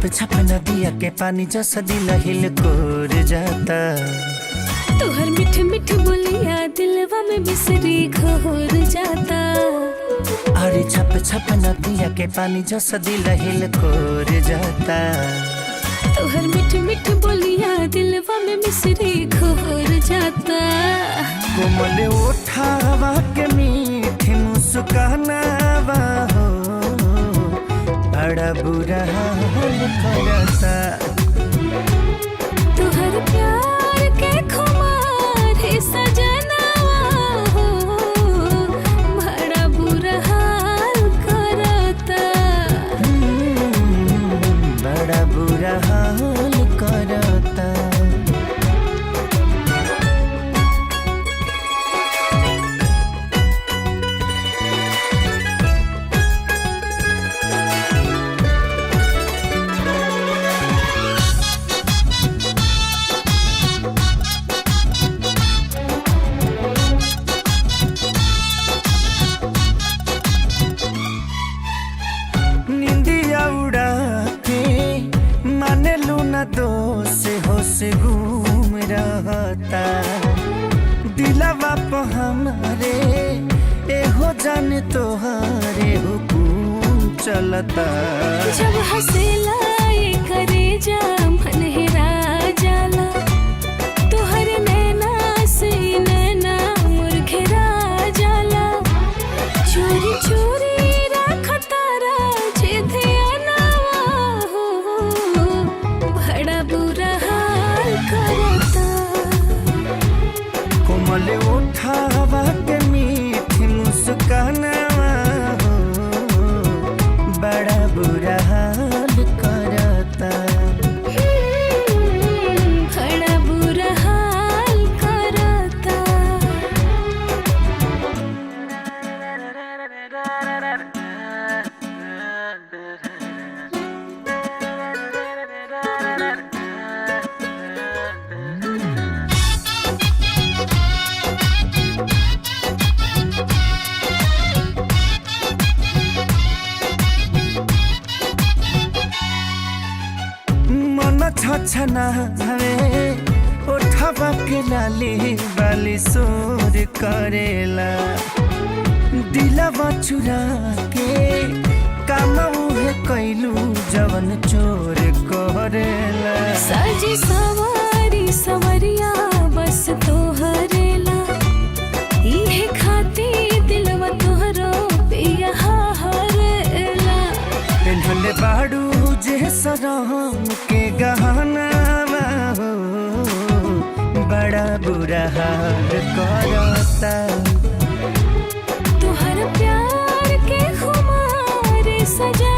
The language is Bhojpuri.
छप छप नदिया के पानी जैसा दिल हिल कोर जाता। तोहर मिठ मिठ बोलिया दिलवा में बिसरी घोर जाता। अरे छप छप नदिया के पानी जैसा दिल हिल कोर जाता। तोहर मिठ मिठ बोलिया दिलवा में बिसरी घोर जाता। कोमल उठावा के मीठी मुस्कानावा हो बड़ा बुरा हाल करता। तोहर प्यार के खुमार है सजनावा हो बड़ा बुरा हाल करता। बड़ा बुरा हाल करता। दोष होश घूम रहता दिलवा पे हमारे एहो जान तोहारे हुकुम चलता। जब हंसेला ये करे जा मन हेरा जाला। तोहर नैना से नैना मोर घेरा जाला। चोरी चोरी रखतारा जे ध्यानवा हो बड़ा बुरा हाल करता। कोमल उठावा के मीठी मुस्कानावा हो बड़ा बुरा हाल करता। बड़ा बुरा हाल करता। छछना हवे उठावा के लाली बाली सोर करेला। दिलवा चुरा के काम उहे कैलू जवन चोर करेला। साजी सवारी सवरिया बस तोहरेला। इहे खाती दिलवा तोहरो पिया हरेला। पेन्हले बाड़ू जे सरम के गहना हो बड़ा बुरा हाल करता। तोहर प्यार के खुमार सजा